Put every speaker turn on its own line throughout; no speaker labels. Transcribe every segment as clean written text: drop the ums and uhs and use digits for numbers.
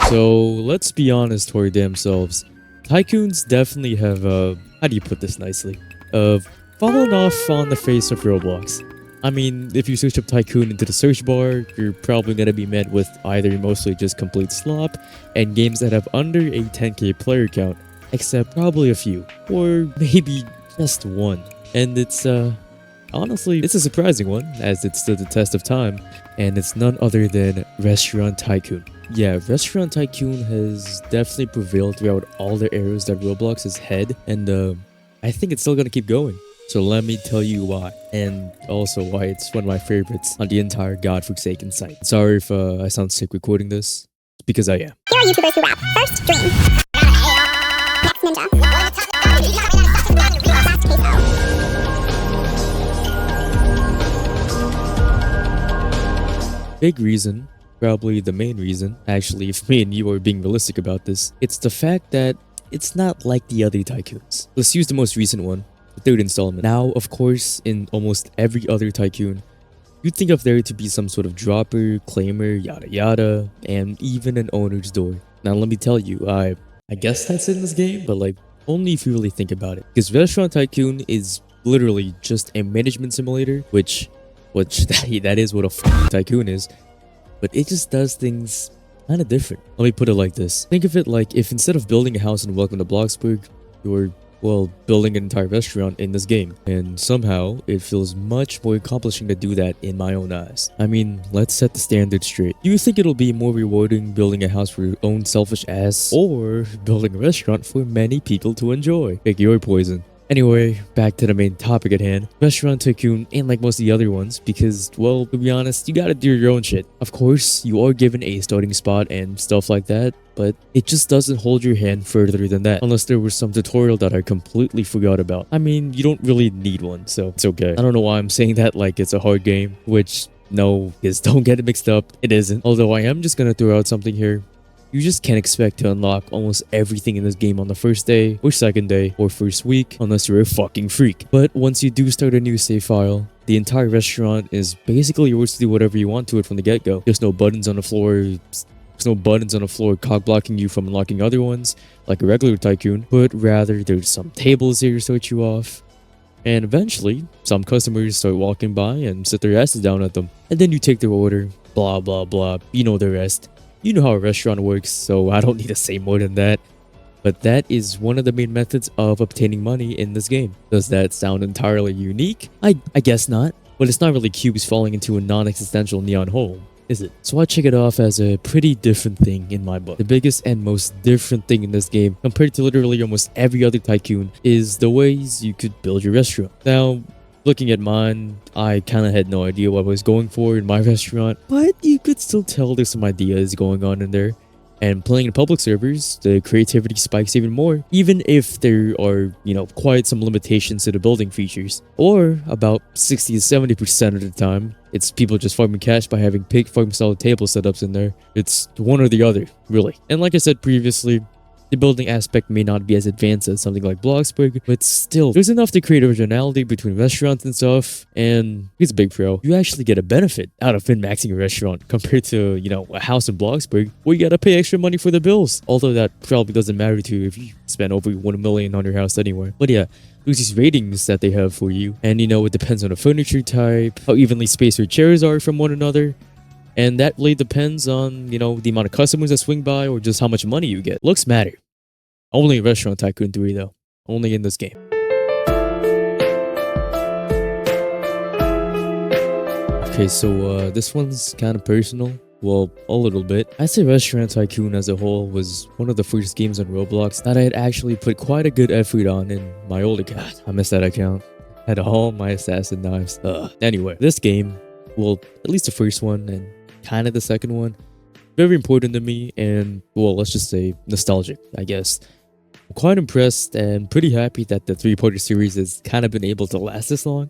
So let's be honest for our damn selves. Tycoons definitely have how do you put this nicely? Fallen off on the face of Roblox. I mean, if you search up Tycoon into the search bar, you're probably gonna be met with either mostly just complete slop and games that have under a 10k player count, except probably a few, or maybe just one. And it's honestly, it's a surprising one, as it stood the test of time, and it's none other than Restaurant Tycoon. Yeah, Restaurant Tycoon has definitely prevailed throughout all the eras that Roblox has had, and I think it's still gonna keep going. So let me tell you why, and also why it's one of my favorites on the entire godforsaken site. Sorry if I sound sick with quoting this, it's because I am.
Here are YouTubers who rap. First, Dream. Next, Ninja. Last, Queso.
Big reason, probably the main reason, actually, if me and you are being realistic about this, it's the fact that it's not like the other Tycoons. Let's use the most recent one, the third installment. Now, of course, in almost every other Tycoon, you'd think of there to be some sort of dropper, claimer, yada yada, and even an owner's door. Now, let me tell you, I guess that's in this game, but like, only if you really think about it. Because Restaurant Tycoon is literally just a management simulator, which that is what a tycoon is, but it just does things kind of different. Let me put it like this. Think of it like if instead of building a house in Welcome to Bloxburg, you're, well, building an entire restaurant in this game. And somehow, it feels much more accomplishing to do that in my own eyes. I mean, let's set the standard straight. Do you think it'll be more rewarding building a house for your own selfish ass, or building a restaurant for many people to enjoy? Pick your poison. Anyway, back to the main topic at hand. Restaurant Tycoon ain't like most of the other ones because, well, to be honest, you gotta do your own shit. Of course, you are given a starting spot and stuff like that, but it just doesn't hold your hand further than that, unless there was some tutorial that I completely forgot about. I mean, you don't really need one, so it's okay. I don't know why I'm saying that like it's a hard game, which, no, because don't get it mixed up, it isn't. Although I am just gonna throw out something here. You just can't expect to unlock almost everything in this game on the first day, or second day, or first week, unless you're a fucking freak. But once you do start a new save file, the entire restaurant is basically yours to do whatever you want to it from the get-go. There's no buttons on the floor, cock blocking you from unlocking other ones, like a regular Tycoon, but rather there's some tables here to start you off. And eventually, some customers start walking by and sit their asses down at them. And then you take their order, blah blah blah, you know the rest. You know how a restaurant works, so I don't need to say more than that. But that is one of the main methods of obtaining money in this game. Does that sound entirely unique? I guess not. But it's not really cubes falling into a non-existential neon hole, is it? So I check it off as a pretty different thing in my book. The biggest and most different thing in this game, compared to literally almost every other Tycoon, is the ways you could build your restaurant. Now, looking at mine, I kind of had no idea what I was going for in my restaurant, but you could still tell there's some ideas going on in there. And playing in public servers, the creativity spikes even more, even if there are, quite some limitations to the building features. Or about 60 to 70% of the time, it's people just farming cash by having pig farm style table setups in there. It's one or the other, really. And like I said previously, the building aspect may not be as advanced as something like Bloxburg, but still, there's enough to create originality between restaurants and stuff, and it's a big pro. You actually get a benefit out of min-maxing a restaurant compared to, a house in Bloxburg where you gotta pay extra money for the bills. Although that probably doesn't matter to you if you spend over 1 million on your house anywhere. But yeah, there's these ratings that they have for you, and it depends on the furniture type, how evenly spaced your chairs are from one another. And that really depends on, the amount of customers that swing by or just how much money you get. Looks matter. Only in Restaurant Tycoon 3 though. Only in this game. Okay, so this one's kind of personal. Well, a little bit. I'd say Restaurant Tycoon as a whole was one of the first games on Roblox that I had actually put quite a good effort on in my old account. I missed that account. Had all my assassin knives. Anyway, this game, well, at least the first one and kind of the second one, very important to me and, well, let's just say nostalgic, I guess. I'm quite impressed and pretty happy that the three-parter series has kind of been able to last this long,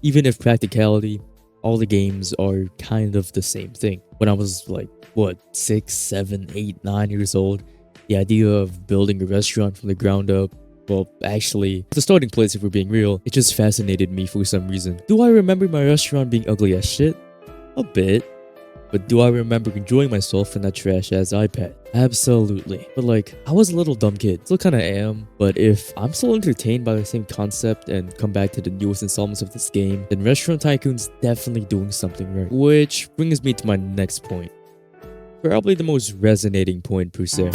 even if practicality, all the games are kind of the same thing. When I was like, 6, 7, 8, 9 years old, the idea of building a restaurant from the ground up, well, actually, the starting place, if we're being real, it just fascinated me for some reason. Do I remember my restaurant being ugly as shit? A bit. But do I remember enjoying myself in that trash-ass iPad? Absolutely. But like, I was a little dumb kid. Still kinda am. But if I'm still entertained by the same concept and come back to the newest installments of this game, then Restaurant Tycoon's definitely doing something right. Which brings me to my next point. Probably the most resonating point per se.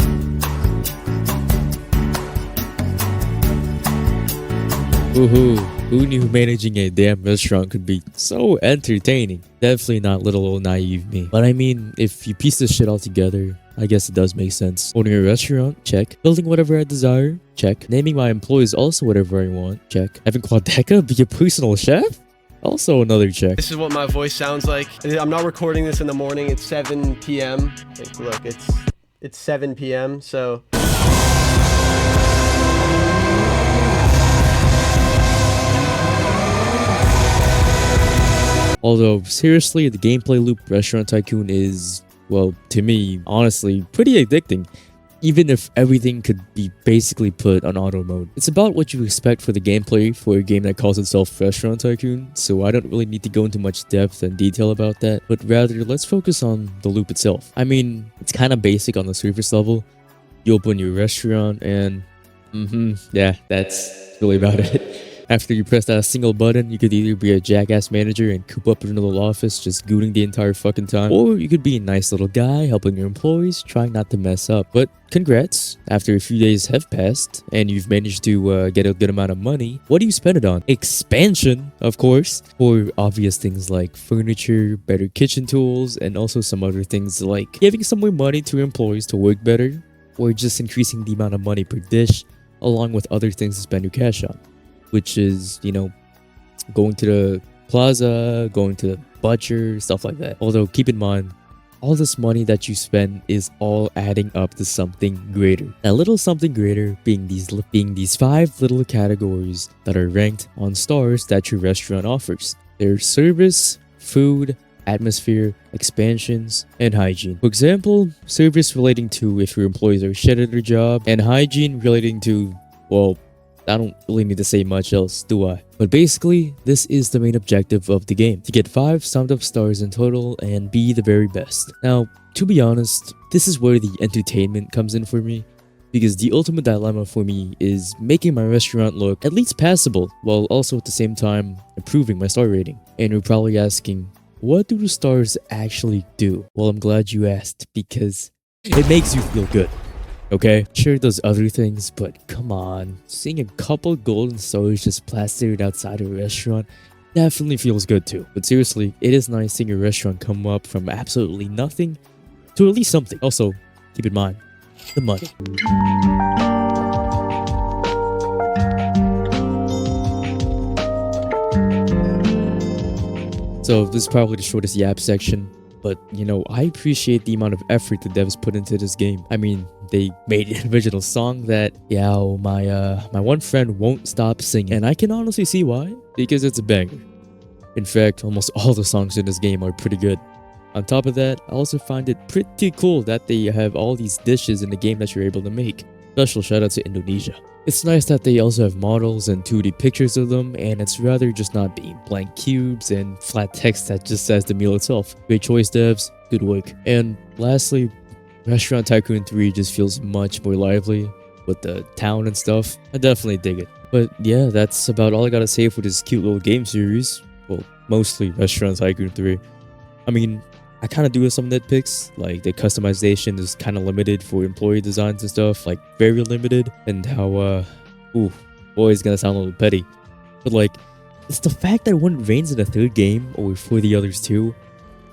Woohoo, who knew managing a damn restaurant could be so entertaining? Definitely not little old naive me. But I mean, if you piece this shit all together, I guess it does make sense. Owning a restaurant, check. Building whatever I desire, check. Naming my employees also whatever I want, check. Having Quadeca be a personal chef? Also another check.
This is what my voice sounds like. I'm not recording this in the morning. It's 7 p.m. Like, look, it's 7 p.m. So
although, seriously, the gameplay loop Restaurant Tycoon is, well, to me, honestly, pretty addicting. Even if everything could be basically put on auto mode. It's about what you expect for the gameplay for a game that calls itself Restaurant Tycoon, so I don't really need to go into much depth and detail about that, but rather let's focus on the loop itself. I mean, it's kind of basic on the surface level. You open your restaurant and yeah, that's really about it. After you press that single button, you could either be a jackass manager and coop up in a little office just gooning the entire fucking time, or you could be a nice little guy helping your employees, trying not to mess up. But congrats, after a few days have passed and you've managed to get a good amount of money, what do you spend it on? Expansion, of course, for obvious things like furniture, better kitchen tools, and also some other things like giving some more money to your employees to work better, or just increasing the amount of money per dish, along with other things to spend your cash on. Which is, you know, going to the plaza, going to the butcher, stuff like that. Although, keep in mind, all this money that you spend is all adding up to something greater. A little something greater being these 5 little categories that are ranked on stars that your restaurant offers. There's service, food, atmosphere, expansions, and hygiene. For example, service relating to if your employees are shit at their job, and hygiene relating to, well, I don't really need to say much else, do I? But basically, this is the main objective of the game, to get 5 summed up stars in total and be the very best. Now, to be honest, this is where the entertainment comes in for me, because the ultimate dilemma for me is making my restaurant look at least passable, while also at the same time improving my star rating. And you're probably asking, what do the stars actually do? Well, I'm glad you asked, because it makes you feel good. Okay, sure it does other things, but come on, seeing a couple golden stars just plastered outside a restaurant definitely feels good too. But seriously, it is nice seeing a restaurant come up from absolutely nothing to at least something. Also, keep in mind, the money. So this is probably the shortest yap section. But, you know, I appreciate the amount of effort the devs put into this game. I mean, they made an original song that, my one friend won't stop singing. And I can honestly see why, because it's a banger. In fact, almost all the songs in this game are pretty good. On top of that, I also find it pretty cool that they have all these dishes in the game that you're able to make. Special shout out to Indonesia. It's nice that they also have models and 2D pictures of them, and it's rather just not being blank cubes and flat text that just says the meal itself. Great choice, devs. Good work. And lastly, Restaurant Tycoon 3 just feels much more lively with the town and stuff. I definitely dig it. But yeah, that's about all I gotta say for this cute little game series. Well, mostly Restaurant Tycoon 3. I mean, I kind of do have some nitpicks, like the customization is kind of limited for employee designs and stuff, like very limited, and how, boy, it's gonna sound a little petty, but like, it's the fact that when it rains in the 3rd game, or for the others too,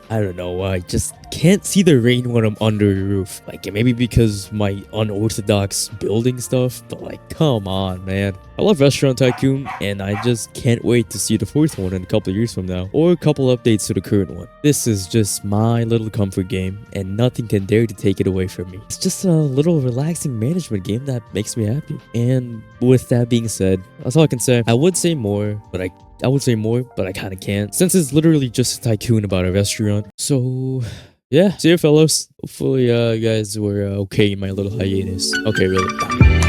I don't know, I just can't see the rain when I'm under a roof. Like, maybe because my unorthodox building stuff, but like, come on, man. I love Restaurant Tycoon, and I just can't wait to see the 4th one in a couple of years from now, or a couple updates to the current one. This is just my little comfort game, and nothing can dare to take it away from me. It's just a little relaxing management game that makes me happy. And with that being said, that's all I can say. I would say more, but I kind of can't, since it's literally just a tycoon about a restaurant. So yeah, see you fellows. Hopefully you guys were okay in my little hiatus. Okay, really. Bye.